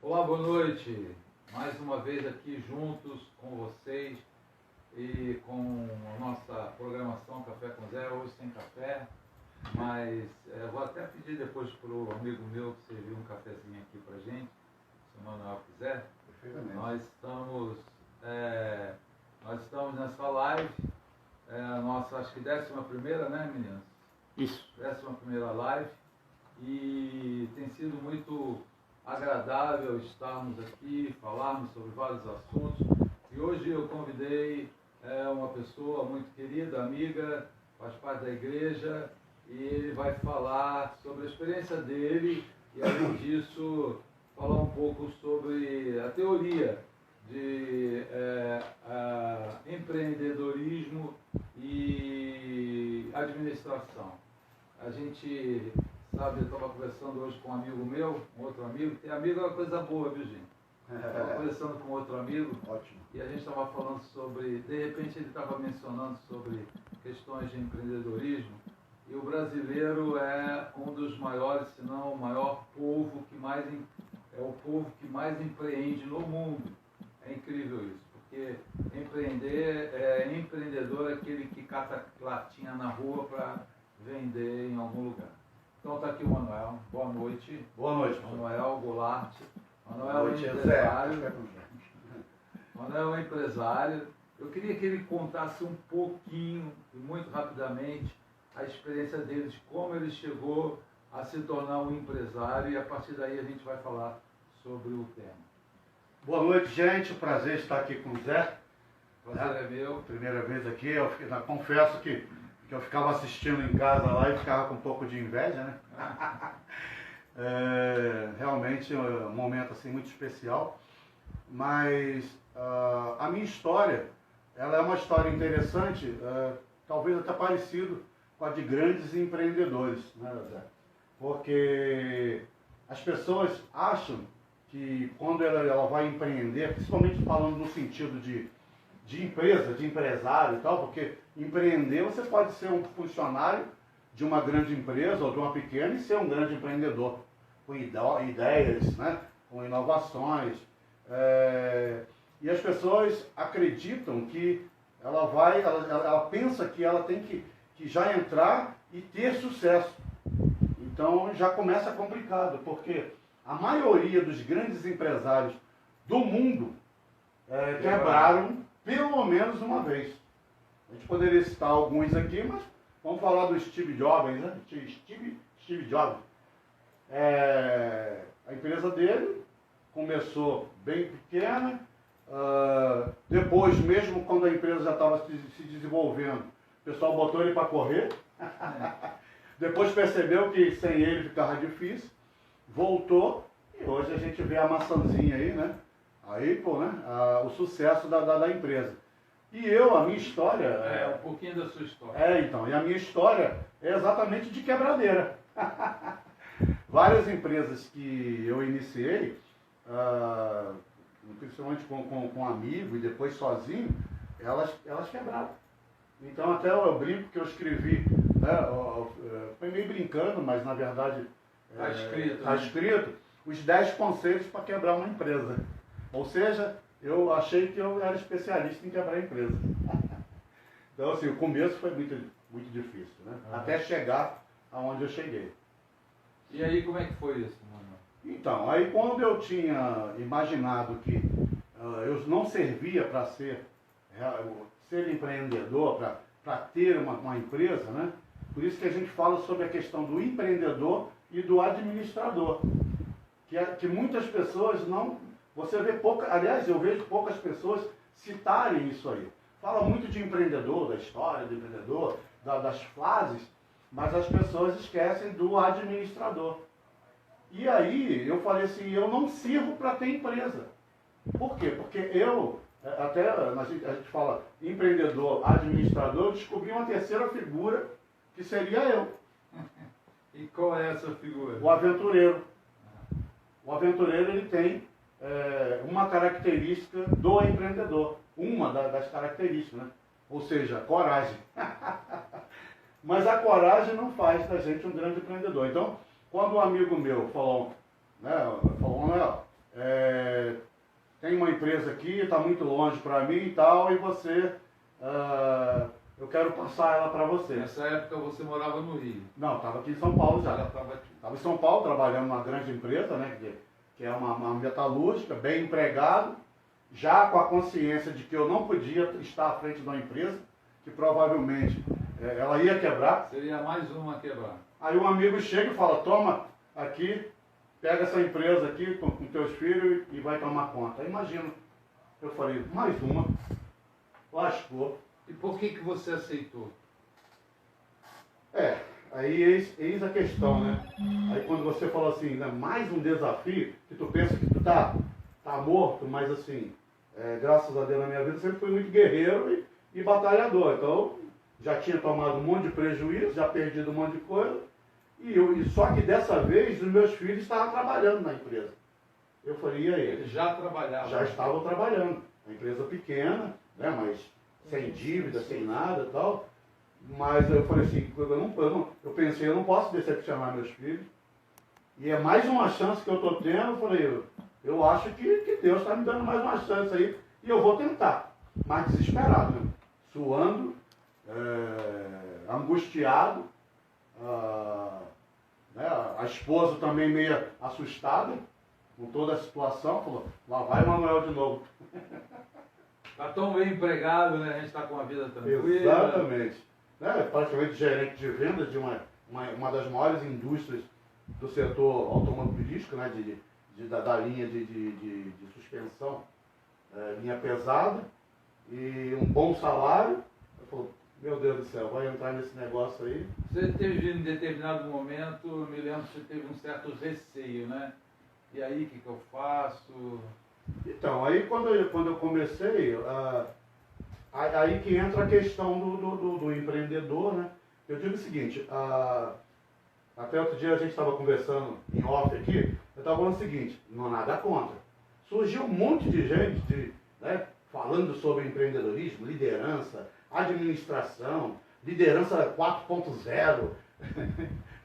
Olá, boa noite. Mais uma vez aqui juntos com vocês e com a nossa programação Café com Zé, hoje sem café, mas vou até pedir depois para o amigo meu que serviu um cafezinho aqui para gente, se o Manuel quiser. Nós estamos nessa live, nossa, acho que 11ª, né, meninas? Isso. 11ª live, e tem sido muito agradável estarmos aqui, falarmos sobre vários assuntos. E hoje eu convidei uma pessoa muito querida, amiga, faz parte da igreja, e ele vai falar sobre a experiência dele e, além disso, falar um pouco sobre a teoria de empreendedorismo e administração. A gente sabe, eu estava conversando hoje com um amigo meu, um outro amigo, e amigo é uma coisa boa, viu, gente? Estava conversando com outro amigo. Ótimo. E a gente estava falando sobre, de repente ele estava mencionando sobre questões de empreendedorismo, e o brasileiro é um dos maiores, se não o maior povo que mais, é o povo que mais empreende no mundo. É incrível isso, porque empreendedor é aquele que cata latinha na rua para vender em algum lugar. Então está aqui o Manuel. Boa noite. Boa noite, Manuel Goulart. Manuel é empresário. Manuel é empresário. Eu queria que ele contasse um pouquinho, muito rapidamente, a experiência dele, de como ele chegou a se tornar um empresário, e a partir daí a gente vai falar sobre o tema. Boa noite, gente. Prazer estar aqui com o Zé. Prazer é meu. Primeira vez aqui. Eu confesso que eu ficava assistindo em casa lá e ficava com um pouco de inveja, né? Realmente é um momento assim, muito especial. Mas a minha história, ela é uma história interessante, talvez até parecido com a de grandes empreendedores, né, Zé? Porque as pessoas acham que quando ela vai empreender, principalmente falando no sentido de empresa, de empresário e tal, porque empreender você pode ser um funcionário de uma grande empresa ou de uma pequena e ser um grande empreendedor, com ideias, né, com inovações. E as pessoas acreditam que ela pensa que ela tem que já entrar e ter sucesso. Então já começa complicado, porque a maioria dos grandes empresários do mundo quebraram pelo menos uma vez. A gente poderia citar alguns aqui, mas vamos falar do Steve Jobs, né? Steve Jobs. A empresa dele começou bem pequena, depois, mesmo quando a empresa já estava se desenvolvendo, o pessoal botou ele para correr. Depois percebeu que sem ele ficava difícil, voltou, e hoje a gente vê a maçãzinha aí, né? Aí, pô, né? O sucesso da empresa. E a minha história... um pouquinho da sua história. Então, e a minha história é exatamente de quebradeira. Várias empresas que eu iniciei, principalmente com amigo e depois sozinho, elas quebraram. Então até eu brinco que eu escrevi, foi meio brincando, mas na verdade Está escrito os 10 conselhos para quebrar uma empresa. Ou seja, eu achei que eu era especialista em quebrar empresa. Então assim, o começo foi muito, muito difícil, né? Até chegar aonde eu cheguei. E aí como é que foi isso, Manuel? Então, aí quando eu tinha imaginado que eu não servia para ser empreendedor, para ter uma empresa, né? Por isso que a gente fala sobre a questão do empreendedor e do administrador. Que muitas pessoas não... Você vê aliás, eu vejo poucas pessoas citarem isso aí. Fala muito de empreendedor, da história do empreendedor, das fases, mas as pessoas esquecem do administrador. E aí eu falei assim, eu não sirvo para ter empresa. Por quê? Porque até a gente fala empreendedor, administrador, eu descobri uma terceira figura, que seria eu. E qual é essa figura? O aventureiro. O aventureiro, ele tem uma característica do empreendedor. Uma das características, né? Ou seja, coragem. Mas a coragem não faz da gente um grande empreendedor. Então, quando um amigo meu falou, tem uma empresa aqui, está muito longe para mim e tal, e eu quero passar ela para você. Nessa época você morava no Rio? Não, estava aqui em São Paulo já. Já estava aqui. Estava em São Paulo, trabalhando numa grande empresa, né, que é uma metalúrgica, bem empregado, já com a consciência de que eu não podia estar à frente de uma empresa, que provavelmente ela ia quebrar. Seria mais uma a quebrar. Aí um amigo chega e fala, toma aqui, pega essa empresa aqui com teus filhos e vai tomar conta. Aí imagina, eu falei, mais uma, lascou. E por que você aceitou? Aí eis a questão, né? Aí quando você fala assim, né, mais um desafio, que tu pensa que tu tá morto, mas assim, graças a Deus na minha vida sempre fui muito guerreiro e batalhador. Então, já tinha tomado um monte de prejuízo, já perdido um monte de coisa, e só que dessa vez os meus filhos estavam trabalhando na empresa. Eu falei, e aí? Eles já trabalhavam? Já estavam trabalhando. Uma empresa pequena, né, mas sem dívida, sem nada e tal. Mas eu falei assim, eu pensei, eu não posso decepcionar meus filhos. E é mais uma chance que eu estou tendo. Eu falei, eu acho que Deus está me dando mais uma chance aí. E eu vou tentar. Mas desesperado, né? Suando, angustiado. Né? A esposa também meio assustada com toda a situação. Falou, lá vai Manuel de novo. Está tão bem empregado, né? A gente está com a vida tranquila. Exatamente. Praticamente gerente de vendas de uma das maiores indústrias do setor automobilístico, né, da linha de suspensão, linha pesada, e um bom salário. Eu falei, meu Deus do céu, vai entrar nesse negócio aí. Você teve em determinado momento, me lembro que você teve um certo receio, né? E aí, o que eu faço? Então, aí quando eu comecei, aí que entra a questão do empreendedor, né? Eu digo o seguinte, até outro dia a gente estava conversando em off aqui, eu estava falando o seguinte, não há nada contra. Surgiu um monte de gente né, falando sobre empreendedorismo, liderança, administração, liderança 4.0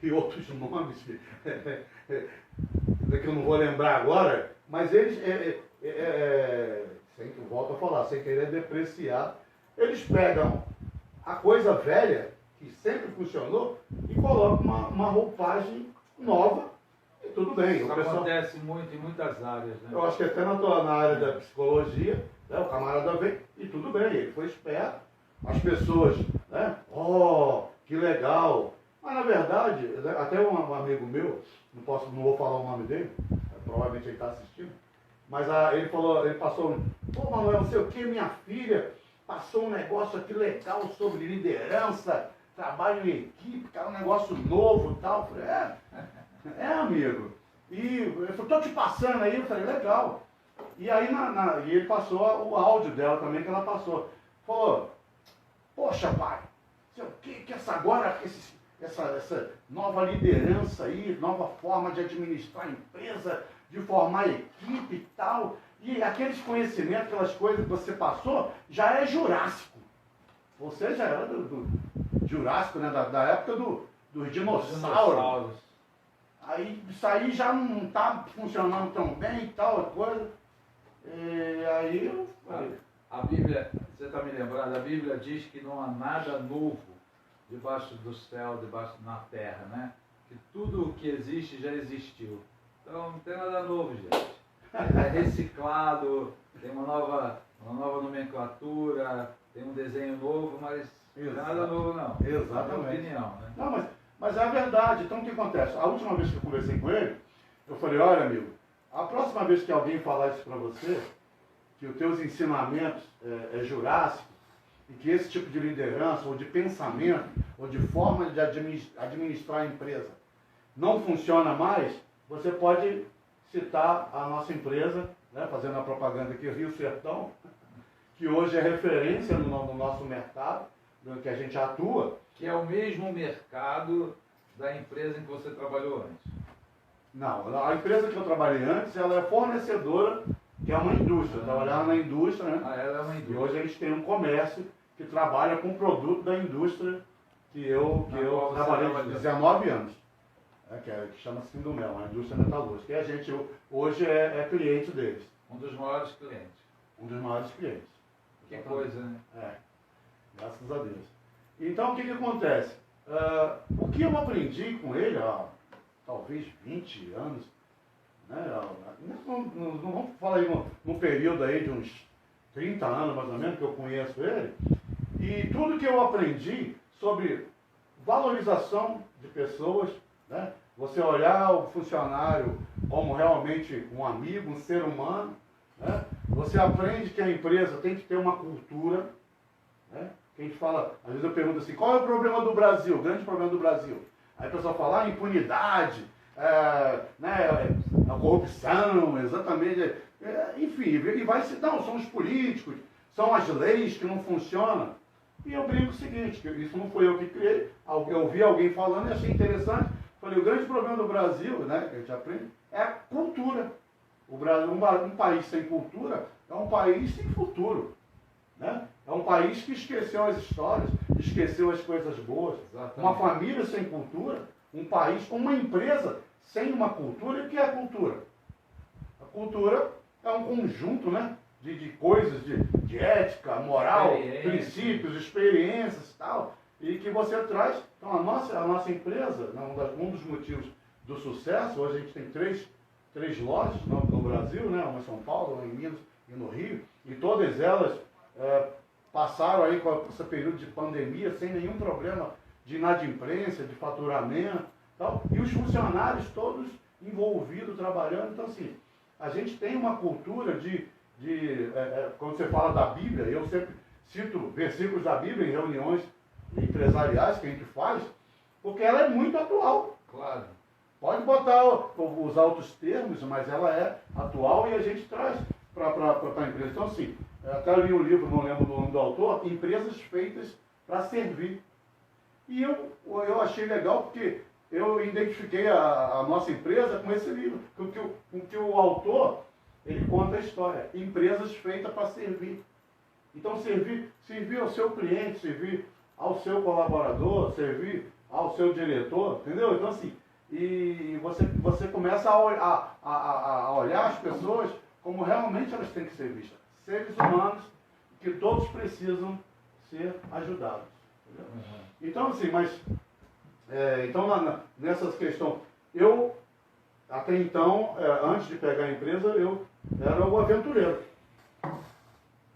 e outros nomes que eu não vou lembrar agora, mas eles, volto a falar, sem querer depreciar, eles pegam a coisa velha, que sempre funcionou, e colocam uma roupagem nova, e tudo bem. Isso acontece muito em muitas áreas, né? Eu acho que até na área da psicologia, né, o camarada veio, e tudo bem, ele foi esperto, as pessoas, né, que legal. Mas na verdade, até um amigo meu, não vou falar o nome dele, provavelmente ele está assistindo, mas ele passou, pô Manuel, não sei o que, minha filha passou um negócio aqui legal sobre liderança, trabalho em equipe, cara, um negócio novo e tal. Eu falei, amigo. E ele falou, tô te passando aí, eu falei, legal. E aí e ele passou o áudio dela também, que ela passou. Falou, poxa pai, sei o que agora, essa nova liderança aí, nova forma de administrar a empresa, de formar equipe e tal, e aqueles conhecimentos, aquelas coisas que você passou, já é jurássico. Você já era do jurássico, né, da época dos dinossauros. Aí isso aí já não está funcionando tão bem e tal, coisa. E aí eu falei. A Bíblia, você está me lembrando, a Bíblia diz que não há nada novo debaixo do céu, na terra, né? Que tudo o que existe já existiu. Então não tem nada novo, gente. É reciclado, tem uma nova nomenclatura, tem um desenho novo, mas não é nada novo não. Exatamente. É a minha opinião, né? Não, mas é a verdade. Então o que acontece? A última vez que eu conversei com ele, eu falei, olha amigo, a próxima vez que alguém falar isso para você, que os teus ensinamentos é jurássico, e que esse tipo de liderança, ou de pensamento, ou de forma de administrar a empresa não funciona mais, você pode citar a nossa empresa, né, fazendo a propaganda aqui, Rio Sertão, que hoje é referência no nosso mercado, no que a gente atua. Que é o mesmo mercado da empresa em que você trabalhou antes. Não, a empresa que eu trabalhei antes, ela é fornecedora, que é uma indústria. Eu trabalhava na indústria, né? Ela é uma indústria. E hoje eles têm um comércio que trabalha com produto da indústria que eu trabalhei há 19 anos. né, que chama Sindumel, a indústria metalúrgica. E a gente hoje é cliente deles. Um dos maiores clientes. Um dos maiores clientes. Que coisa, né? Graças a Deus. Então, o que acontece? O que eu aprendi com ele há talvez 20 anos, né? Não vamos falar aí num período aí de uns 30 anos mais ou menos que eu conheço ele, e tudo que eu aprendi sobre valorização de pessoas, né? Você olhar o funcionário como realmente um amigo, um ser humano, né? Você aprende que a empresa tem que ter uma cultura, né? Que a gente fala, às vezes eu pergunto assim, qual é o problema do Brasil, o grande problema do Brasil? Aí o pessoal fala, impunidade, né, a corrupção, exatamente, enfim, e vai se, não, são os políticos, são as leis que não funcionam. E eu brinco o seguinte, que isso não foi eu que criei, eu ouvi alguém falando e achei interessante, falei, o grande problema do Brasil, né, que a gente aprende, é a cultura. O Brasil, um país sem cultura é um país sem futuro. Né? É um país que esqueceu as histórias, esqueceu as coisas boas. Exatamente. Uma família sem cultura, um país, uma empresa sem uma cultura. E o que é a cultura? A cultura é um conjunto, né, de coisas, de ética, moral, princípios, experiências e tal, e que você traz. Então a nossa empresa, um dos motivos do sucesso, hoje a gente tem três lojas no Brasil, né, uma em São Paulo, uma em Minas e no Rio, e todas elas passaram aí com esse período de pandemia sem nenhum problema de inadimplência, de faturamento, tal, e os funcionários todos envolvidos, trabalhando. Então, assim, a gente tem uma cultura quando você fala da Bíblia, eu sempre cito versículos da Bíblia em reuniões empresariais que a gente faz, porque ela é muito atual. Claro. Pode usar outros termos, mas ela é atual e a gente traz para a empresa. Então, assim, até li um livro, não lembro do nome do autor, Empresas Feitas para Servir. E eu achei legal porque eu identifiquei a nossa empresa com esse livro, com que o autor, ele conta a história. Empresas feitas para servir. Então, servir ao seu cliente, servir ao seu colaborador, servir ao seu diretor, entendeu? Então, assim, e você começa a olhar as pessoas como realmente elas têm que ser vistas. Seres humanos que todos precisam ser ajudados. Uhum. Então, assim, então nessa questão, eu, até então, antes de pegar a empresa, eu era o aventureiro.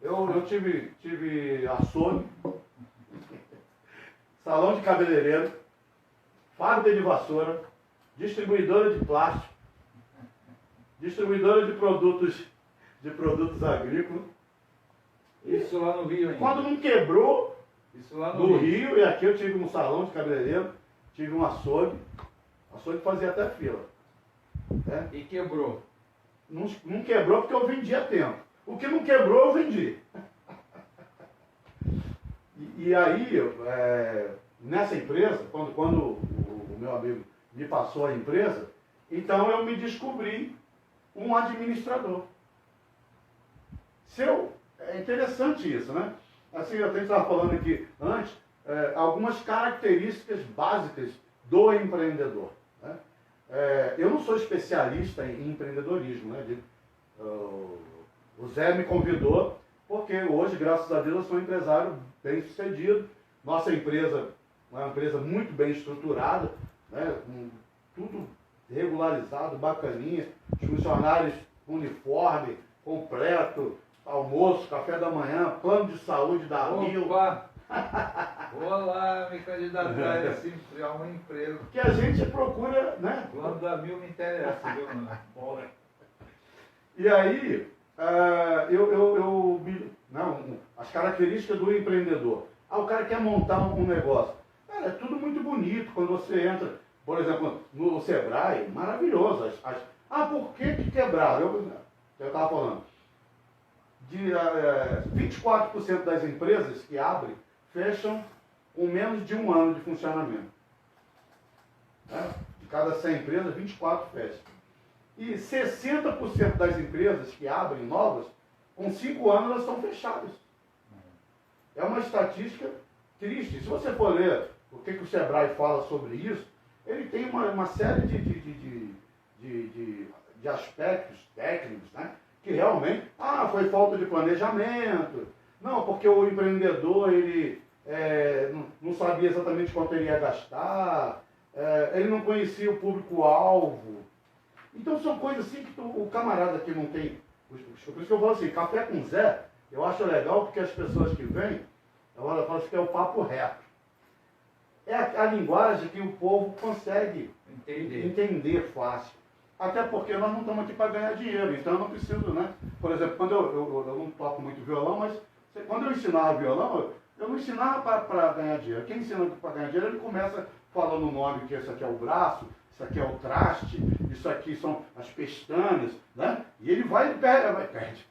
Eu tive açougue, salão de cabeleireiro, fábrica de vassoura, distribuidora de plástico, distribuidora de produtos agrícolas. Isso lá no Rio ainda. Quando não quebrou, isso lá no Rio, e aqui eu tive um salão de cabeleireiro, tive um açougue fazia até fila. Né? E quebrou? Não quebrou porque eu vendia a tempo. O que não quebrou, eu vendi. E aí, nessa empresa, quando o meu amigo me passou a empresa, então eu me descobri um administrador. É interessante isso, né? Assim, eu estava falando aqui antes, algumas características básicas do empreendedor. Né? Eu não sou especialista em empreendedorismo, né? O Zé me convidou, porque hoje, graças a Deus, eu sou um empresário bem sucedido. Nossa empresa é uma empresa muito bem estruturada, né? Com tudo regularizado, bacaninha, os funcionários uniforme, completo, almoço, café da manhã, plano de saúde da Mil. Opa! Vou lá me candidatar a um emprego. Que a gente procura, né? O plano da Mil me interessa, viu, mano? Bora. E aí, as características do empreendedor. O cara quer montar um negócio. Cara, é tudo muito bonito quando você entra, por exemplo, no Sebrae, maravilhoso. Por que quebraram? Eu estava falando. 24% das empresas que abrem fecham com menos de um ano de funcionamento. De cada 100 empresas, 24 fecham. E 60% das empresas que abrem novas, com 5 anos elas estão fechadas. É uma estatística triste. Se você for ler o que o Sebrae fala sobre isso, ele tem uma série de aspectos técnicos, né? Que realmente, foi falta de planejamento, não, porque o empreendedor, ele não sabia exatamente quanto ele ia gastar, ele não conhecia o público-alvo. Então são coisas assim que o camarada que não tem... Por isso que eu falo assim, café com Zé, eu acho legal porque as pessoas que vêm, agora falam assim que é o papo reto. É a linguagem que o povo consegue entender fácil. Até porque nós não estamos aqui para ganhar dinheiro, então eu não preciso, né? Por exemplo, quando eu não toco muito violão, mas quando eu ensinava violão, eu não ensinava para ganhar dinheiro. Quem ensina para ganhar dinheiro, ele começa falando o nome, que isso aqui é o braço, isso aqui é o traste, isso aqui são as pestanas, né? E ele vai perde.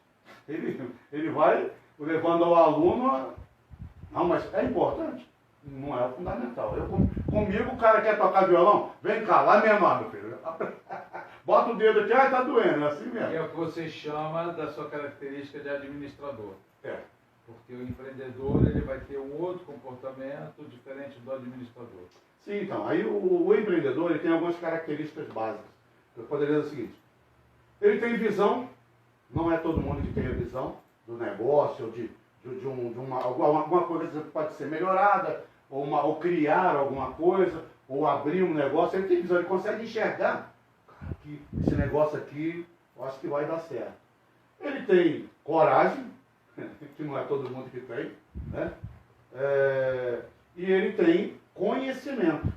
Ele vai levando ao aluno não, mas é importante. Não é fundamental. Comigo o cara quer tocar violão, vem cá, lá menor, meu filho. Bota o dedo aqui, tá doendo, é assim mesmo. E é o que você chama da sua característica de administrador. É. Porque o empreendedor, ele vai ter um outro comportamento diferente do administrador. Sim, então, aí o empreendedor, ele tem algumas características básicas. Eu poderia dizer o seguinte, ele tem visão, não é todo mundo que tem a visão do negócio, ou de alguma coisa que pode ser melhorada, ou criar alguma coisa, ou abrir um negócio, ele tem visão, ele consegue enxergar que esse negócio aqui, eu acho que vai dar certo. Ele tem coragem, que não é todo mundo que tem, né? E ele tem conhecimento.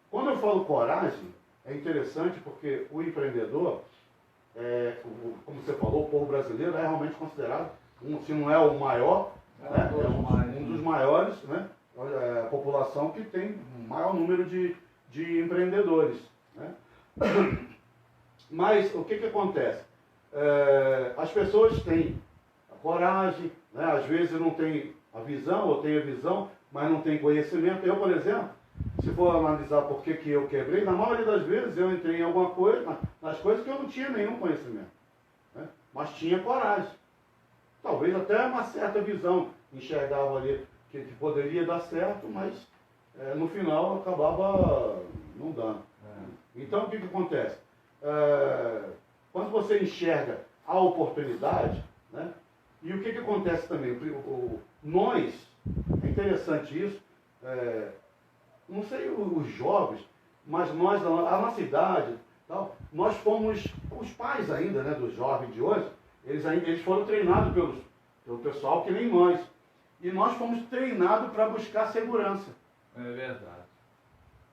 Quando eu falo coragem, é interessante porque o empreendedor, como você falou, o povo brasileiro é realmente considerado, se não é o maior, né? Um dos maiores, né? A população que tem o maior número de empreendedores, né? Mas o que acontece? As pessoas têm a coragem, né? Às vezes não tem a visão, ou tem a visão, mas não tem conhecimento. Eu, por exemplo, se for analisar por que eu quebrei, na maioria das vezes eu entrei em alguma coisa, nas coisas que eu não tinha nenhum conhecimento, né? Mas tinha coragem. Talvez até uma certa visão, enxergava ali que poderia dar certo, mas no final acabava não dando. Então o que acontece? Quando você enxerga a oportunidade, né? E o que acontece também? Nós, é interessante isso, não sei os jovens, mas nós, a nossa idade, tal, nós fomos, os pais ainda, né, dos jovens de hoje, eles foram treinados pelo pessoal que nem nós. E nós fomos treinados para buscar segurança. É verdade.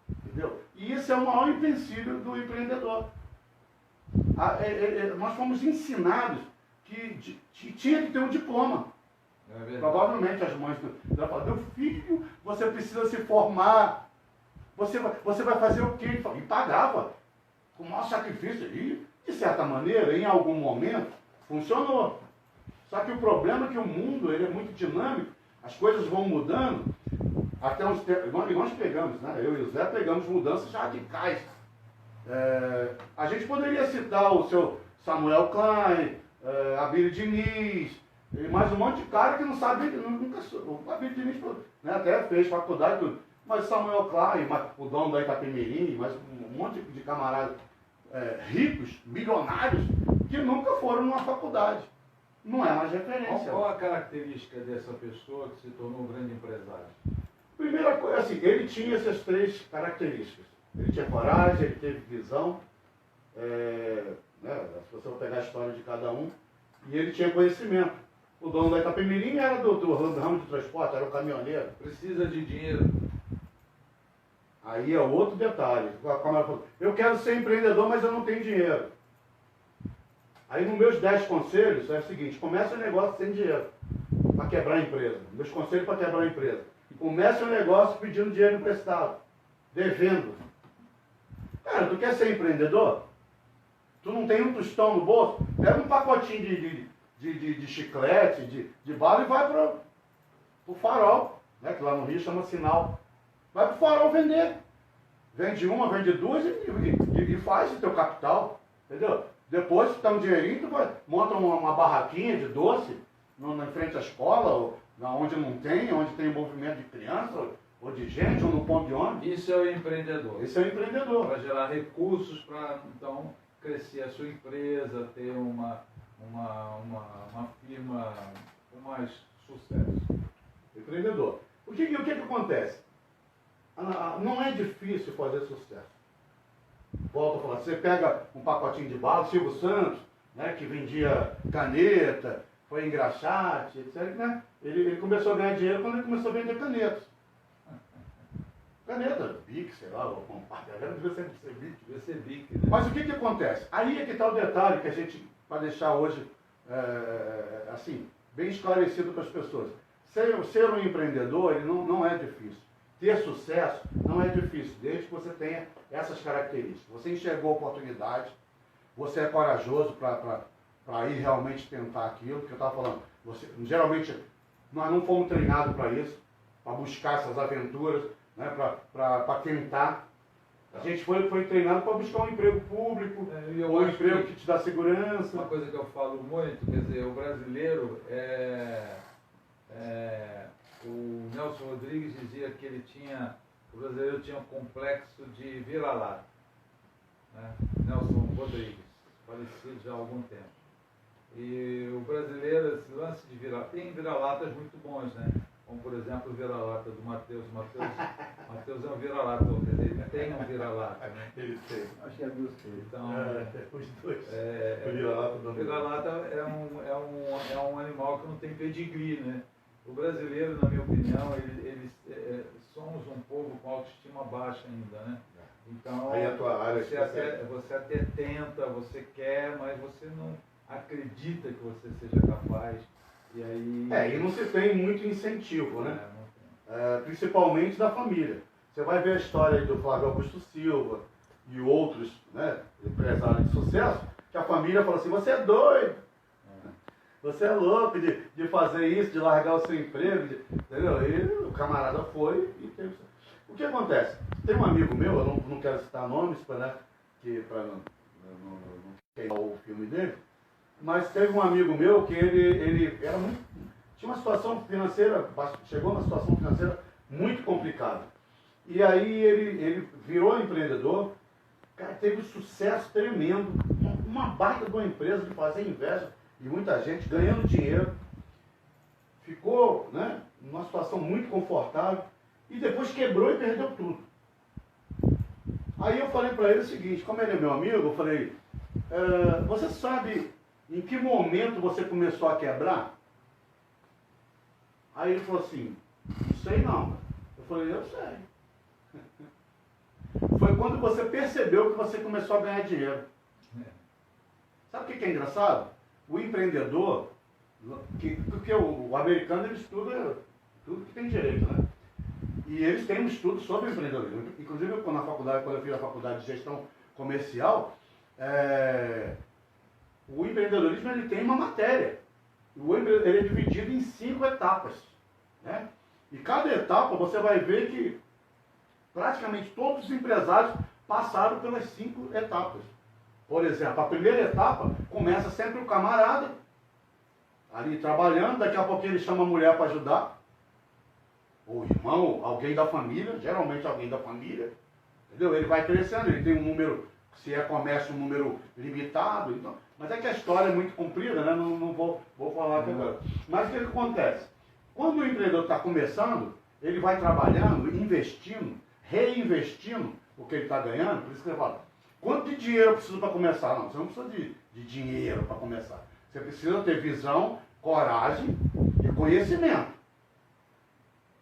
Entendeu? E esse é o maior empecilho do empreendedor. Nós fomos ensinados que tinha que ter um diploma. É verdade. Provavelmente as mães já falam, meu filho, você precisa se formar. Você vai fazer o quê? E pagava com o maior sacrifício. E, de certa maneira, em algum momento, funcionou. Só que o problema é que o mundo ele é muito dinâmico, as coisas vão mudando, até uns tempos, nós pegamos, né? Eu e o Zé pegamos mudanças radicais. A gente poderia citar o seu Samuel Klein, Abílio Diniz, e mais um monte de cara que não sabe, nunca o Abílio Diniz, né, até fez faculdade e tudo, mas Samuel Klein, o dono da Itapemirim, mas um monte de camaradas ricos, milionários, que nunca foram numa faculdade. Não é mais referência. Qual a característica dessa pessoa que se tornou um grande empresário? Primeira coisa, assim, ele tinha essas três características. Ele tinha coragem, ele teve visão, né, se você for pegar a história de cada um, e ele tinha conhecimento. O dono da Itapemirim era do ramo de transporte, era o caminhoneiro. Precisa de dinheiro. Aí é outro detalhe. Como ela falou, eu quero ser empreendedor, mas eu não tenho dinheiro. Aí nos meus 10 conselhos é o seguinte, começa um negócio sem dinheiro, para quebrar a empresa. Meus conselhos para quebrar a empresa. Começa um negócio pedindo dinheiro emprestado, devendo. Cara, tu quer ser empreendedor? Tu não tem um tostão no bolso? Pega um pacotinho de chiclete, de bala e vai pro farol, né, que lá no Rio chama sinal. Vai pro farol vender. Vende uma, vende duas e faz o teu capital, entendeu? Depois, se tu dá um dinheirinho, tu monta uma barraquinha de doce em frente à escola, ou onde não tem, onde tem movimento de criança, ou de gente, ou no ponto de ônibus. Isso é o empreendedor. Esse é o empreendedor. Para gerar recursos para, então, crescer a sua empresa, ter uma firma com mais sucesso. Empreendedor. O que acontece? Não é difícil fazer sucesso. Volto a falar, você pega um pacotinho de bala, Silvio Santos, né, que vendia caneta, foi engraxate, etc. Né? Ele começou a ganhar dinheiro quando ele começou a vender canetas. Caneta, Bic, sei lá, devia ser Bic. Devia ser Bic, né? Mas o que acontece? Aí é que está o detalhe que a gente vai deixar hoje, assim, bem esclarecido para as pessoas. Ser um empreendedor, ele não é difícil. Ter sucesso não é difícil, desde que você tenha essas características. Você enxergou a oportunidade, você é corajoso para ir realmente tentar aquilo, que eu estava falando. Geralmente, nós não fomos treinados para isso, para buscar essas aventuras, né, para tentar. A gente foi treinado para buscar um emprego público, ou um emprego que te dá segurança. Uma coisa que eu falo muito, quer dizer, o brasileiro o Nelson Rodrigues dizia que o brasileiro tinha um complexo de vira-lata. Né? Nelson Rodrigues, falecido já há algum tempo. E o brasileiro, esse lance de vira-lata, tem vira-latas muito bons, né? Como, por exemplo, o vira-lata do Matheus. Matheus é um vira-lata, quer dizer, ele tem um vira-lata, né? Ele tem. Acho que é duas coisas. Então, os dois. O vira-lata é um animal que não tem pedigree, né? O brasileiro, na minha opinião, somos um povo com autoestima baixa ainda, né? Então, aí a tua área você até tenta, você quer, mas você não acredita que você seja capaz. E aí... e não se tem muito incentivo, né? Principalmente da família. Você vai ver a história aí do Flávio Augusto Silva e outros, né, empresários de sucesso, que a família fala assim, você é doido, você é louco de fazer isso, de largar o seu emprego, entendeu? E o camarada foi e teve... O que acontece? Tem um amigo meu, eu não quero citar nomes para não queimar o filme dele, mas teve um amigo meu que ele era tinha uma situação financeira, chegou numa situação financeira muito complicada. E aí ele virou empreendedor, cara, teve um sucesso tremendo, uma baita de uma empresa de fazer inveja e muita gente ganhando dinheiro. Ficou, né, numa situação muito confortável e depois quebrou e perdeu tudo. Aí eu falei para ele o seguinte, como ele é meu amigo, eu falei, você sabe em que momento você começou a quebrar? Aí ele falou assim, não sei não. Eu falei, eu sei. Foi quando você percebeu que você começou a ganhar dinheiro. Sabe o que é engraçado? O empreendedor, porque o americano ele estuda tudo que tem direito, né? E eles têm um estudo sobre empreendedorismo. Inclusive, quando eu fiz a faculdade de gestão comercial, o empreendedorismo ele tem uma matéria. Ele é dividido em 5 etapas. Né? E cada etapa você vai ver que praticamente todos os empresários passaram pelas 5 etapas. Por exemplo, a primeira etapa começa sempre o camarada ali trabalhando, daqui a pouco ele chama a mulher para ajudar, ou irmão, alguém da família, geralmente alguém da família, entendeu? Ele vai crescendo, ele tem um número, se é comércio, um número limitado, então, mas é que a história é muito comprida, né? Não vou falar aqui agora. Mas o que acontece? Quando o empreendedor está começando, ele vai trabalhando, investindo, reinvestindo o que ele está ganhando, por isso que ele fala, quanto de dinheiro eu preciso para começar? Não, você não precisa de dinheiro para começar. Você precisa ter visão, coragem e conhecimento.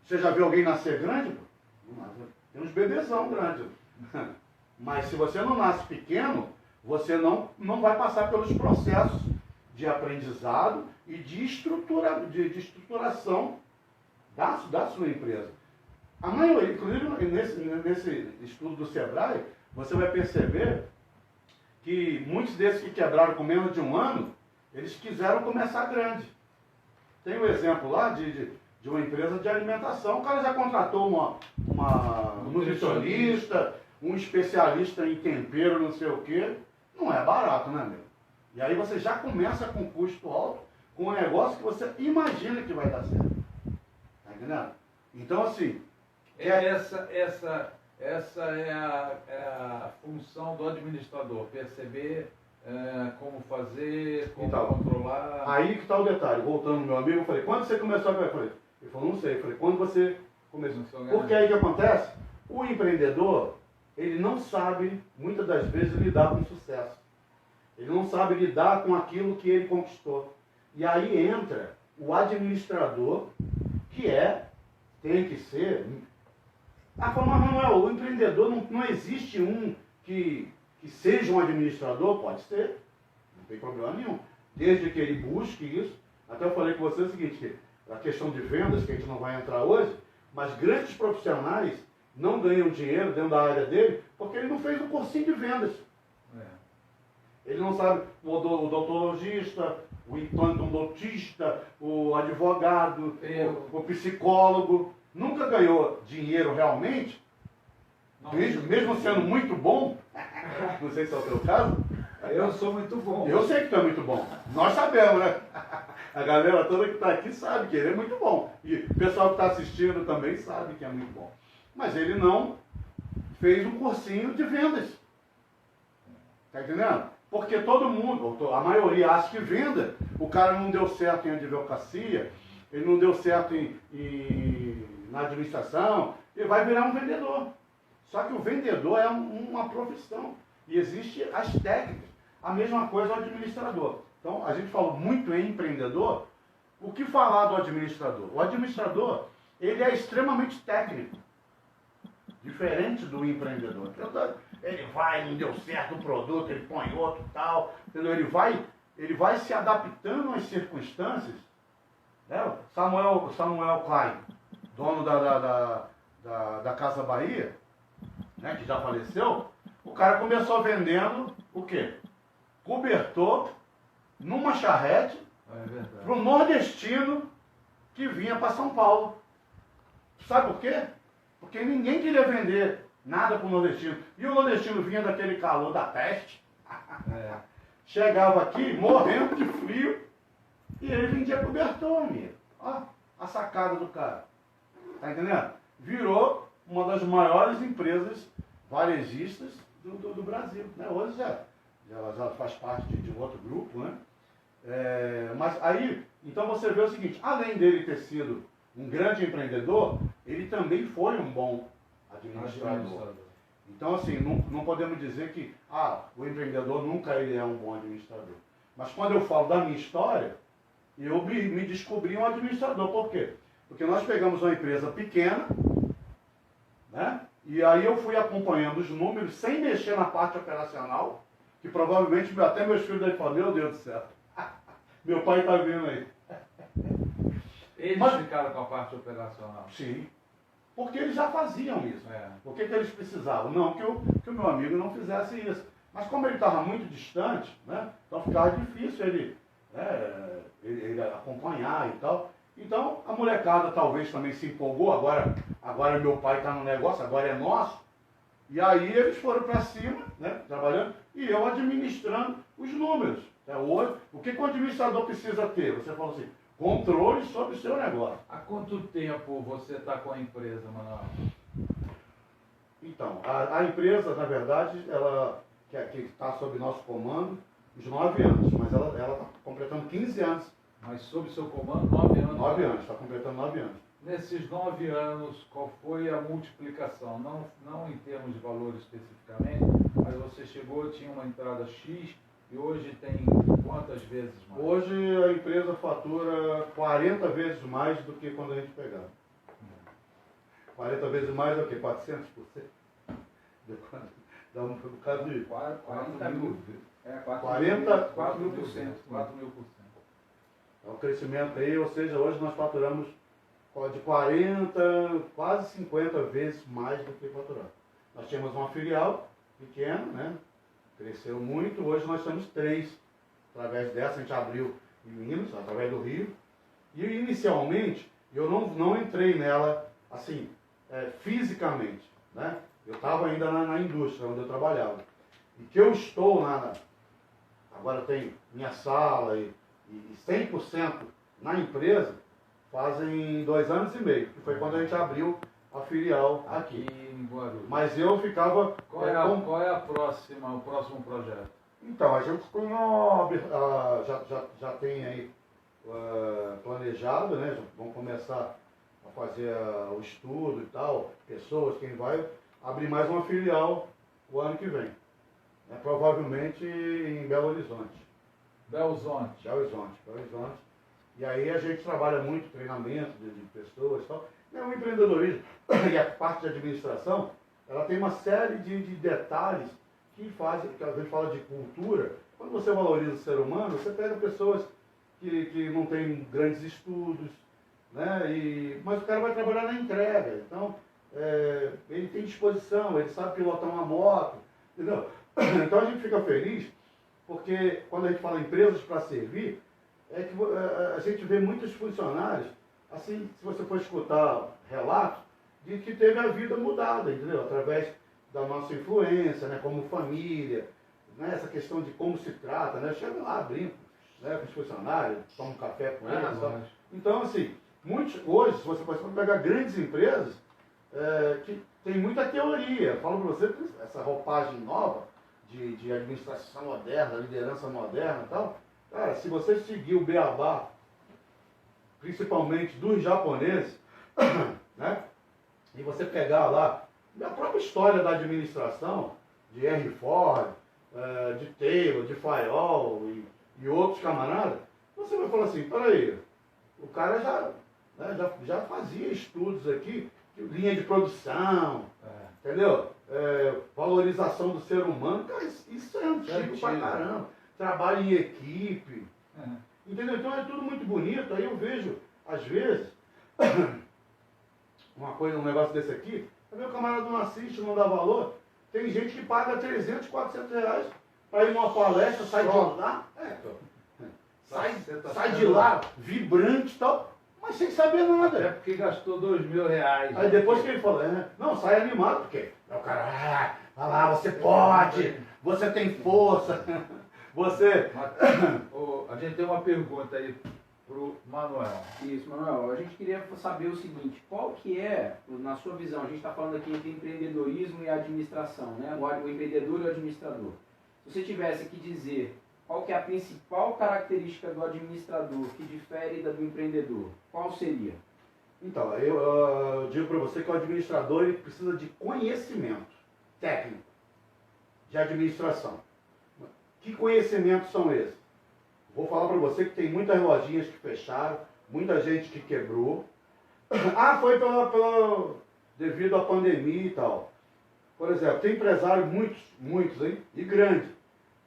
Você já viu alguém nascer grande? Tem uns bebezão grandes. Mas se você não nasce pequeno, você não vai passar pelos processos de aprendizado e de estruturação da sua empresa. A maioria, inclusive nesse estudo do Sebrae, você vai perceber que muitos desses que quebraram com menos de um ano, eles quiseram começar grande. Tem um exemplo lá de uma empresa de alimentação, o cara já contratou uma nutricionista, um especialista em tempero, não sei o quê. Não é barato, né, meu? E aí você já começa com custo alto, com um negócio que você imagina que vai dar certo. Tá entendendo? Então, assim... Essa é a função do administrador, perceber como fazer, como então, controlar. Aí que está o detalhe. Voltando ao meu amigo, eu falei, quando você começou a ganhar? Ele falou, não sei. Eu falei, quando você começou? Porque aí que acontece? O empreendedor, ele não sabe, muitas das vezes, lidar com sucesso. Ele não sabe lidar com aquilo que ele conquistou. E aí entra o administrador, que tem que ser... Ah, Manuel, o empreendedor, não existe um que seja um administrador? Pode ser, não tem problema nenhum. Desde que ele busque isso. Até eu falei com você o seguinte, que a questão de vendas, que a gente não vai entrar hoje, mas grandes profissionais não ganham dinheiro dentro da área dele, porque ele não fez um cursinho de vendas. Ele não sabe o odontologista, o endodontista, o advogado, o psicólogo. Nunca ganhou dinheiro realmente, mesmo sendo muito bom. Não sei se é o teu caso. Eu sou muito bom. Eu sei que tu é muito bom. Nós sabemos, né? A galera toda que está aqui sabe que ele é muito bom. E o pessoal que está assistindo também sabe que é muito bom. Mas ele não fez um cursinho de vendas. Tá entendendo? Porque todo mundo, a maioria acha que venda, o cara não deu certo em advocacia, ele não deu certo na administração, ele vai virar um vendedor. Só que o vendedor é uma profissão. E existem as técnicas. A mesma coisa o administrador. Então, a gente falou muito em empreendedor. O que falar do administrador? O administrador, ele é extremamente técnico. Diferente do empreendedor. Ele vai, não deu certo o produto, ele põe outro tal. Entendeu? Ele vai se adaptando às circunstâncias. Né? Samuel Klein, dono da Casa Bahia, né, que já faleceu, o cara começou vendendo o quê? Cobertor numa charrete para o nordestino que vinha para São Paulo. Sabe por quê? Porque ninguém queria vender nada para o nordestino. E o nordestino vinha daquele calor da peste. Chegava aqui morrendo de frio e ele vendia cobertor, amigo. Ó, a sacada do cara. Tá entendendo? Virou uma das maiores empresas varejistas do Brasil. Né? Hoje ela já faz parte de um outro grupo, né? Mas aí, então você vê o seguinte, além dele ter sido um grande empreendedor, ele também foi um bom administrador. Então, assim, não podemos dizer que o empreendedor nunca ele é um bom administrador. Mas quando eu falo da minha história, eu me descobri um administrador. Por quê? Porque nós pegamos uma empresa pequena, né? E aí eu fui acompanhando os números sem mexer na parte operacional, que provavelmente até meus filhos devem falar, meu Deus do céu, meu pai está vindo aí. Eles ficaram com a parte operacional? Sim, porque eles já faziam isso. Por que eles precisavam? Não que o meu amigo não fizesse isso. Mas como ele estava muito distante, né, então ficava difícil ele acompanhar e tal. Então a molecada talvez também se empolgou, agora meu pai está no negócio, agora é nosso. E aí eles foram para cima, né, trabalhando, e eu administrando os números. Hoje, o que o administrador precisa ter? Você falou assim, controle sobre o seu negócio. Há quanto tempo você está com a empresa, Manuel? Então, a empresa, na verdade, ela que está sob nosso comando, uns 9 anos, mas ela está completando 15 anos. Mas sob seu comando, 9 anos? 9 anos, está completando 9 anos. Nesses 9 anos, qual foi a multiplicação? Não em termos de valor especificamente, mas você chegou, tinha uma entrada X e hoje tem quantas vezes mais? Hoje a empresa fatura 40 vezes mais do que quando a gente pegava. 40 vezes mais é o quê? 400%? Dá um bocado de... 40 mil. 4 mil por cento. É um crescimento aí, ou seja, hoje nós faturamos de 40, quase 50 vezes mais do que faturamos. Nós tínhamos uma filial pequena, né? Cresceu muito, hoje nós temos 3. Através dessa a gente abriu em Minas, através do Rio. E inicialmente eu não entrei nela assim, fisicamente, né? Eu estava ainda na indústria onde eu trabalhava. E que eu estou agora eu tenho minha sala e 100% na empresa, fazem 2 anos e meio, que foi quando a gente abriu a filial aqui. em Guarulhos. Mas eu ficava... Qual é o próximo projeto? Então, a gente tem já tem aí planejado, né? Já vamos começar a fazer o estudo e tal, pessoas, quem vai abrir mais uma filial o ano que vem. Né? Provavelmente em Belo Horizonte. Belo Horizonte. Belo Horizonte. E aí a gente trabalha muito treinamento de pessoas e tal. O empreendedorismo e a parte de administração, ela tem uma série de detalhes que fazem, que a gente fala de cultura. Quando você valoriza o ser humano, você pega pessoas que não têm grandes estudos, né? Mas o cara vai trabalhar na entrega. Então, ele tem disposição, ele sabe pilotar uma moto, entendeu? Então a gente fica feliz, porque quando a gente fala empresas para servir, é que a gente vê muitos funcionários, assim, se você for escutar relatos, de que teve a vida mudada, entendeu? Através da nossa influência, né? Como família, né? Essa questão de como se trata, né? Chega lá, brinco, né? Com os funcionários, toma um café com eles. Tal. Então, assim, hoje, se você for pegar grandes empresas, que tem muita teoria. Falo para você, essa roupagem nova de administração moderna, liderança moderna e tal, cara, se você seguir o beabá, principalmente dos japoneses, né? E você pegar lá a própria história da administração, de Henry Ford, de Taylor, de Fayol e outros camaradas, você vai falar assim, peraí, o cara já fazia estudos aqui, linha de produção, entendeu? Valorização do ser humano, cara, isso é antigo pra caramba. Trabalho em equipe, entendeu? Então é tudo muito bonito, aí eu vejo, às vezes, um negócio desse aqui, meu camarada não assiste, não dá valor, tem gente que paga 300, 400 reais para ir numa palestra, sai de lá, sai de lá, vibrante e tal, mas sem saber nada. É porque gastou R$2.000. Aí depois que ele falou, não, sai animado, porque o cara, vai lá, você pode, você tem força, você... A gente tem uma pergunta aí pro Manuel. Isso, Manuel, a gente queria saber o seguinte, qual que é, na sua visão, a gente está falando aqui entre empreendedorismo e administração, né? O empreendedor e o administrador. Se você tivesse que dizer qual que é a principal característica do administrador que difere da do empreendedor, qual seria? Então, eu digo para você que o administrador ele precisa de conhecimento técnico de administração. Que conhecimentos são esses? Vou falar para você que tem muitas lojinhas que fecharam, muita gente que quebrou. Foi devido à pandemia e tal. Por exemplo, tem empresários, muitos, hein? E grandes.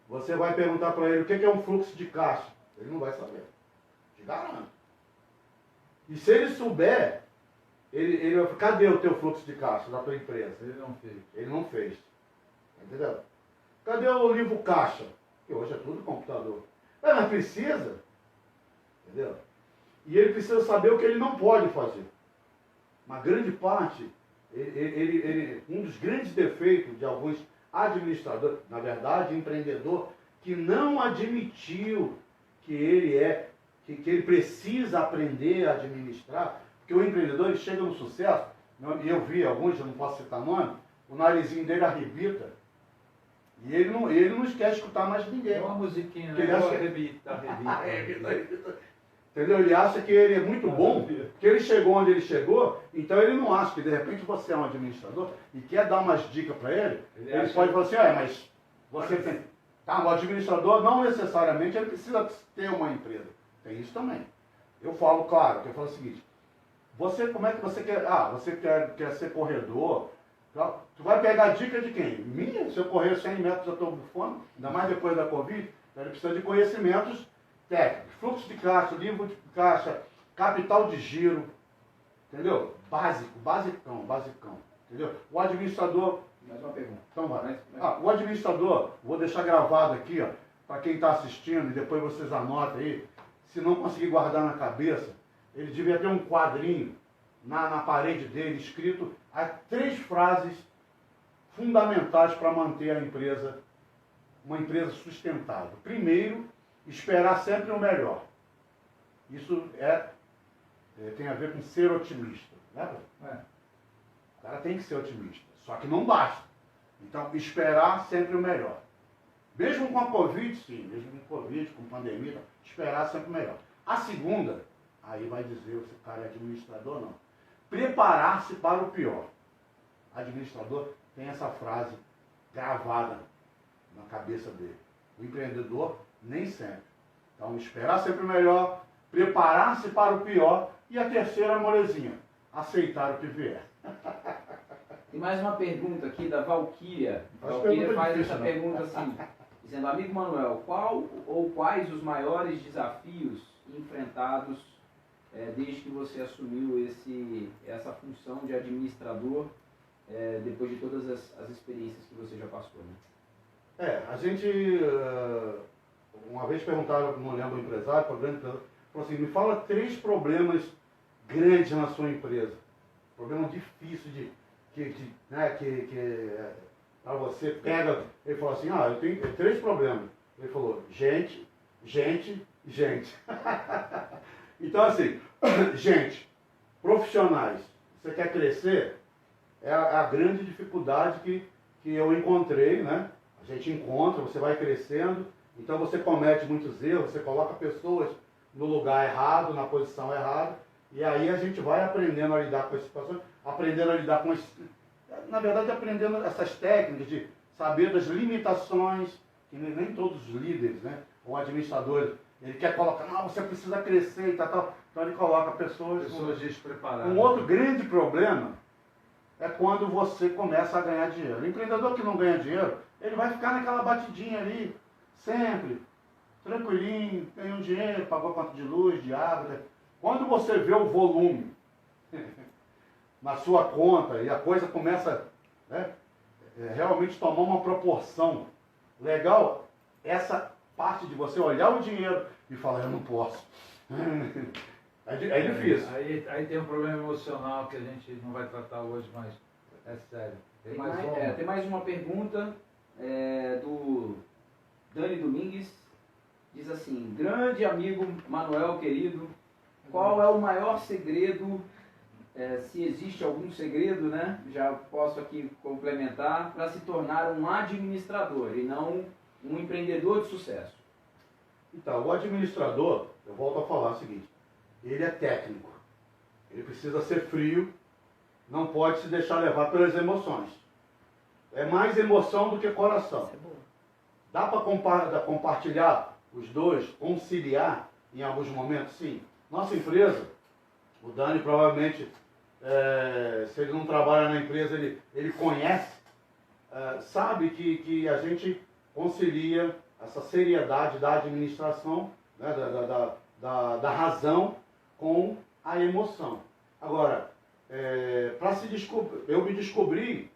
Você vai perguntar para ele o que é um fluxo de caixa. Ele não vai saber. Te garanto. E se ele souber, ele vai falar, cadê o teu fluxo de caixa da tua empresa? Ele não fez. Entendeu? Cadê o livro caixa? Que hoje é tudo computador. Mas precisa. Entendeu? E ele precisa saber o que ele não pode fazer. Uma grande parte, um dos grandes defeitos de alguns administradores, na verdade, empreendedor, que não admitiu que ele precisa aprender a administrar, porque o empreendedor ele chega no sucesso, e eu vi alguns, eu não posso citar nome, o narizinho dele arrebita, e ele não quer escutar mais ninguém. É uma musiquinha, né? Ele acha arrebita. Entendeu? Ele acha que ele é muito bom, que ele chegou onde ele chegou, então ele não acha que de repente você é um administrador e quer dar umas dicas para ele, ele pode falar assim, mas você tem... Tá, o administrador não necessariamente ele precisa ter uma empresa. Tem isso também. Eu falo, claro, que eu falo o seguinte, como é que você quer... você quer ser corredor, tu vai pegar dica de quem? Minha, se eu correr 100 metros eu estou bufando, ainda mais depois da Covid, ele precisa de conhecimentos técnicos, fluxo de caixa, livro de caixa, capital de giro, entendeu? Basicão, entendeu? O administrador... Mais uma pergunta. Então vai. O administrador, vou deixar gravado aqui, para quem está assistindo, e depois vocês anotem aí, se não conseguir guardar na cabeça, ele devia ter um quadrinho na parede dele, escrito as 3 frases fundamentais para manter a empresa, uma empresa sustentável. Primeiro, esperar sempre o melhor. Isso tem a ver com ser otimista. Né? cara tem que ser otimista. Só que não basta. Então, esperar sempre o melhor. Mesmo com a Covid, sim, mesmo com Covid, com pandemia, esperar sempre o melhor. A segunda, aí vai dizer se o cara é administrador ou não. Preparar-se para o pior. Administrador tem essa frase gravada na cabeça dele. O empreendedor, nem sempre. Então, esperar sempre o melhor, preparar-se para o pior e a terceira molezinha, aceitar o que vier. Tem mais uma pergunta aqui da Valquíria. A Acho Valquíria pergunta faz difícil, essa né? pergunta assim, dizendo, amigo Manuel, qual ou quais os maiores desafios enfrentados desde que você assumiu essa função de administrador, depois de todas as experiências que você já passou, né? A gente, uma vez perguntaram, não lembro, o empresário, para o grande empresário, falou assim, me fala 3 problemas grandes na sua empresa. Problema difícil para você pega. Ele falou assim, eu tenho 3 problemas. Ele falou, gente. Então assim, gente, profissionais, você quer crescer, é a grande dificuldade que eu encontrei, né? A gente encontra, você vai crescendo, então você comete muitos erros, você coloca pessoas no lugar errado, na posição errada, e aí a gente vai aprendendo a lidar com as situações, aprendendo a lidar com na verdade aprendendo essas técnicas de saber das limitações, que nem todos os líderes, né, ou administradores, ele quer colocar, não, você precisa crescer e tal, então ele coloca pessoas despreparadas. Um outro grande problema é quando você começa a ganhar dinheiro. O empreendedor que não ganha dinheiro, ele vai ficar naquela batidinha ali, sempre, tranquilinho, ganhou dinheiro, pagou a conta de luz, de água. Né? Quando você vê o volume na sua conta e a coisa começa, né, realmente tomar uma proporção legal, essa parte de você olhar o dinheiro e falar, eu não posso. É difícil. Aí tem um problema emocional que a gente não vai tratar hoje, mas é sério. Tem mais uma pergunta do Dani Domingues. Diz assim, grande amigo Manuel querido, qual é o maior segredo, se existe algum segredo, né? Já posso aqui complementar, para se tornar um administrador e não um empreendedor de sucesso? Então, o administrador, eu volto a falar o seguinte, ele é técnico, ele precisa ser frio, não pode se deixar levar pelas emoções. É mais emoção do que coração. Dá para compartilhar os dois, conciliar em alguns momentos? Sim. Nossa empresa, o Dani provavelmente, se ele não trabalha na empresa, ele conhece, sabe que a gente concilia essa seriedade da administração, né, da razão com a emoção. Agora, para se descobrir, eu me descobri,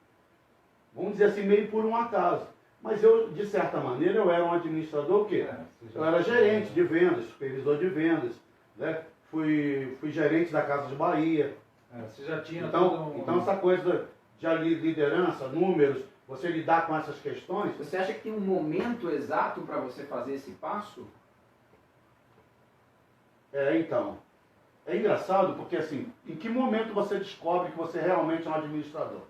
vamos dizer assim, meio por um acaso. Mas eu, de certa maneira, eu era um administrador o quê? Eu era gerente de vendas, supervisor de vendas, né? Fui gerente da Casa de Bahia. Você já tinha então essa coisa de liderança, números, você lidar com essas questões... Você acha que tem um momento exato para você fazer esse passo? Então, é engraçado porque assim, em que momento você descobre que você realmente é um administrador?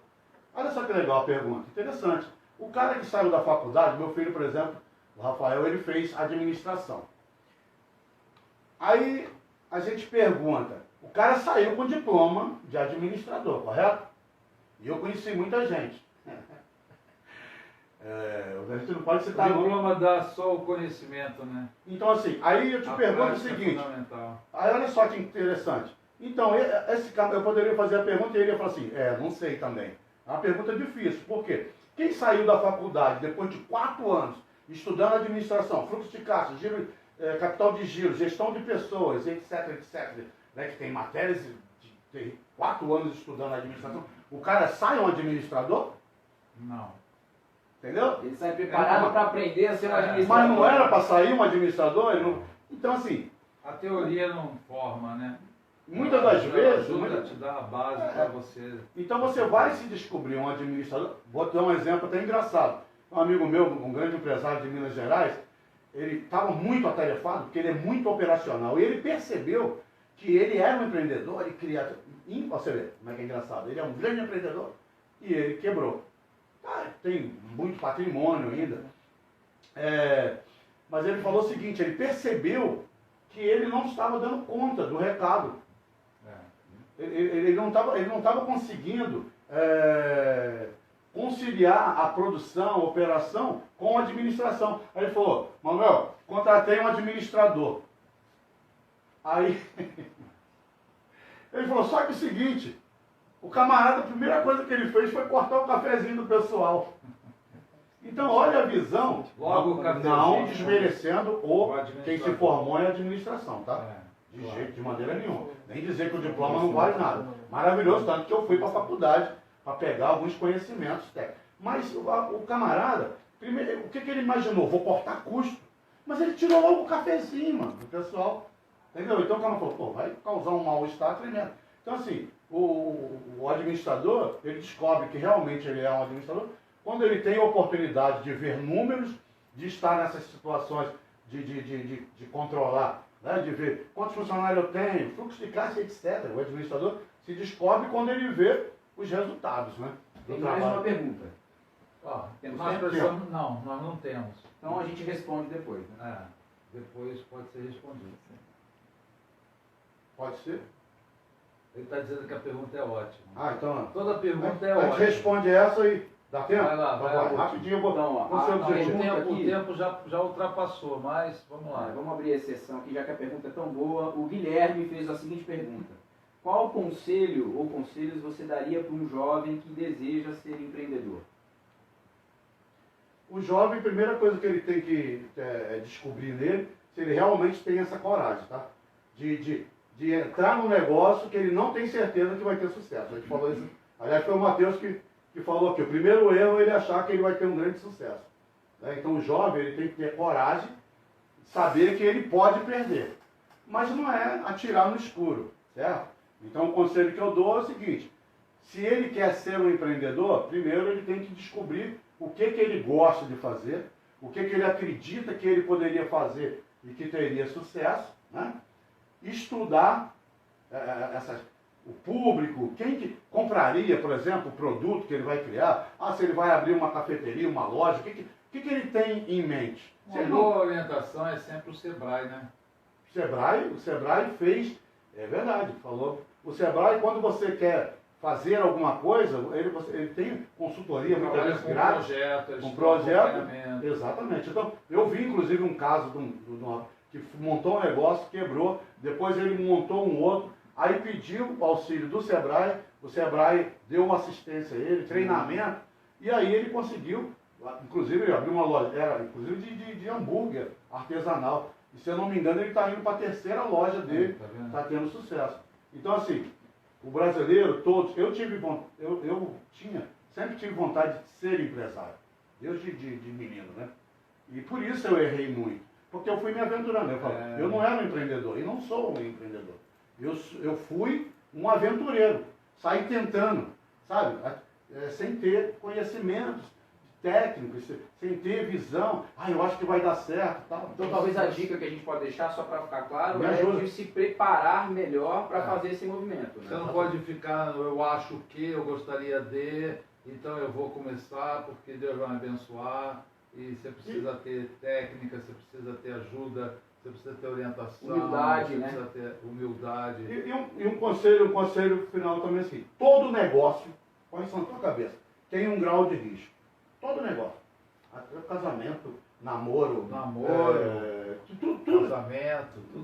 Olha só que legal a pergunta, interessante. O cara que saiu da faculdade, meu filho, por exemplo, o Rafael, ele fez administração. Aí a gente pergunta, o cara saiu com diploma de administrador, correto? E eu conheci muita gente. A gente não pode citar o diploma dá só o conhecimento, né? Então assim, aí eu te pergunto o seguinte, aí olha só que interessante. Então, esse cara, eu poderia fazer a pergunta e ele ia falar assim, não sei também. É uma pergunta difícil, por quê? Quem saiu da faculdade depois de 4 anos, estudando administração, fluxo de caixa, giro, capital de giro, gestão de pessoas, etc, né, que tem matérias de 4 anos estudando administração, o cara sai um administrador? Não. Entendeu? Ele sai preparado para aprender a ser um administrador. Mas não era para sair um administrador? Então assim... A teoria não forma, né? Muitas das vezes... Ajuda a te dar a base para você... Então você vai se descobrir um administrador... Vou dar um exemplo até engraçado. Um amigo meu, um grande empresário de Minas Gerais, ele estava muito atarefado, porque ele é muito operacional. E ele percebeu que ele era um empreendedor, ele queria... Você vê como é que é engraçado. Ele é um grande empreendedor e ele quebrou. Tem muito patrimônio ainda. Mas ele falou o seguinte, ele percebeu que ele não estava dando conta do recado. Ele não estava conseguindo conciliar a produção, a operação com a administração. Aí ele falou, Manuel, contratei um administrador. Aí ele falou, só que o seguinte, o camarada, a primeira coisa que ele fez foi cortar o cafezinho do pessoal. Então, olha a visão, Logo, não desmerecendo quem se formou em administração, tá? De maneira nenhuma. Nem dizer que o diploma não vale nada. Maravilhoso, tanto que eu fui para a faculdade para pegar alguns conhecimentos técnicos. Mas o camarada, primeiro, o que ele imaginou? Vou cortar custo. Mas ele tirou logo o cafezinho, mano, do pessoal. Entendeu? Então o cara falou, pô, vai causar um mal-estar tremendo. Então assim, o administrador, ele descobre que realmente ele é um administrador quando ele tem a oportunidade de ver números, de estar nessas situações de controlar, né? De ver quantos funcionários eu tenho, fluxo de caixa, etc. O administrador se descobre quando ele vê os resultados, né? Tem mais uma pergunta. Nós precisamos, nós não temos. Então a gente responde depois, né? Depois pode ser respondido. Pode ser? Ele está dizendo que a pergunta é ótima. Então... Toda pergunta é ótima. A gente responde essa e... Dá tempo? Vai lá. Rapidinho eu vou... O tempo já ultrapassou, mas vamos lá. Vamos abrir a exceção aqui, já que a pergunta é tão boa. O Guilherme fez a seguinte pergunta. Qual conselho ou conselhos você daria para um jovem que deseja ser empreendedor? O jovem, a primeira coisa que ele tem que descobrir nele, se ele realmente tem essa coragem, tá? De entrar num negócio que ele não tem certeza que vai ter sucesso. A gente falou isso. Aliás, foi o Matheus que falou que o primeiro erro é ele achar que ele vai ter um grande sucesso. Né? Então o jovem ele tem que ter coragem, saber que ele pode perder. Mas não é atirar no escuro, certo? Então o conselho que eu dou é o seguinte, se ele quer ser um empreendedor, primeiro ele tem que descobrir o que ele gosta de fazer, o que ele acredita que ele poderia fazer e que teria sucesso, né? Estudar o público, quem que compraria, por exemplo, o produto que ele vai criar, se ele vai abrir uma cafeteria, uma loja, o que ele tem em mente? Uma boa orientação é sempre o Sebrae, né? O Sebrae fez, é verdade, falou. O Sebrae, quando você quer fazer alguma coisa, ele tem consultoria, muitas vezes grátis. Com projeto. Exatamente. Então, eu vi inclusive um caso que montou um negócio, quebrou, depois ele montou um outro, aí pediu o auxílio do Sebrae, o Sebrae deu uma assistência a ele, treinamento, e aí ele conseguiu, inclusive ele abriu uma loja, era inclusive de hambúrguer artesanal, e se eu não me engano ele está indo para a terceira loja dele, está tendo sucesso. Então assim, o brasileiro, todos, sempre tive vontade de ser empresário, desde de menino, né? E por isso eu errei muito. Porque eu fui me aventurando. Eu não era um empreendedor, e não sou um empreendedor. Eu fui um aventureiro, saí tentando, sabe? Sem ter conhecimentos técnicos, sem ter visão. Eu acho que vai dar certo. Tal. Então talvez a dica que a gente pode deixar, só para ficar claro, é de se preparar melhor para fazer esse movimento. Né? Você não pode ficar, eu acho que, eu gostaria de, então eu vou começar porque Deus vai me abençoar. E você precisa ter técnica, você precisa ter ajuda, você precisa ter orientação, humildade, você né? precisa ter humildade. E um conselho final também assim, todo negócio, põe isso na tua cabeça, tem um grau de risco. Todo negócio. Até casamento, namoro, casamento, tudo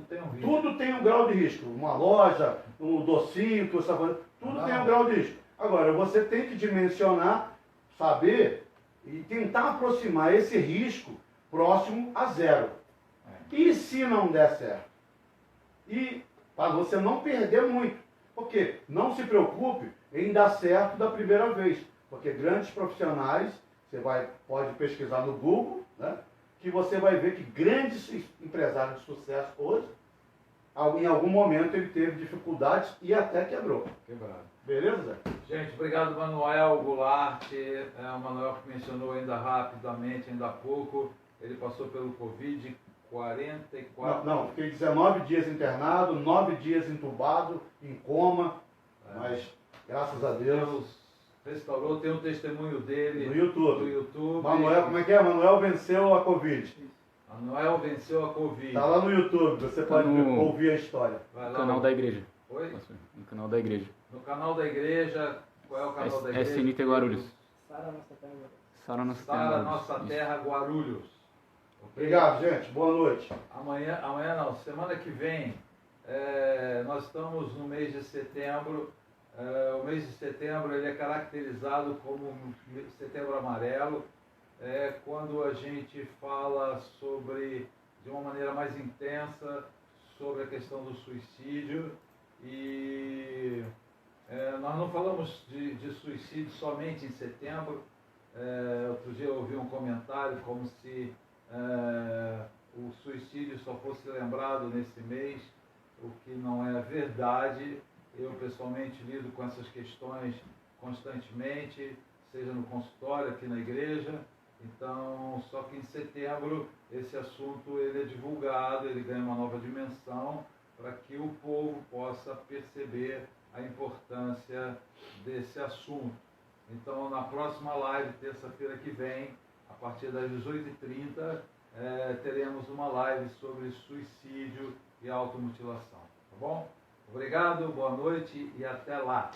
tem um risco. Tudo tem um grau de risco. Uma loja, um docinho, tudo tem um grau de risco. Agora, você tem que dimensionar, saber e tentar aproximar esse risco próximo a zero. E se não der certo? E para você não perder muito. Porque não se preocupe em dar certo da primeira vez. Porque grandes profissionais, pode pesquisar no Google, né, que você vai ver que grandes empresários de sucesso hoje, em algum momento ele teve dificuldades e até quebrou. Quebrado. Beleza, Zé? Gente, obrigado Manuel Goulart. O Manuel que mencionou ainda rapidamente, ainda há pouco, ele passou pelo Covid 44. Não, fiquei 19 dias internado, 9 dias entubado, em coma, mas graças a Deus. Restaurou, tem um testemunho dele No YouTube. no YouTube. Manuel, como é que é? Manuel venceu a Covid. Manuel venceu a Covid. Está lá no YouTube, você pode ouvir a história. Vai lá, No canal da igreja. Oi? No canal da igreja. No canal da igreja. Qual é o canal da igreja? SNT Guarulhos. Sara Nossa Terra Guarulhos. Sara Nossa Terra Guarulhos. Okay? Obrigado, gente. Boa noite. Amanhã não, semana que vem, nós estamos no mês de setembro. O mês de setembro ele é caracterizado como setembro amarelo. Quando a gente fala sobre, de uma maneira mais intensa, sobre a questão do suicídio. E nós não falamos de suicídio somente em setembro. Outro dia eu ouvi um comentário como se o suicídio só fosse lembrado nesse mês, o que não é verdade. Eu pessoalmente lido com essas questões constantemente, seja no consultório, aqui na igreja. Então, só que em setembro esse assunto ele é divulgado, ele ganha uma nova dimensão para que o povo possa perceber a importância desse assunto. Então, na próxima live, terça-feira que vem, a partir das 18h30, teremos uma live sobre suicídio e automutilação. Tá bom? Obrigado, boa noite e até lá.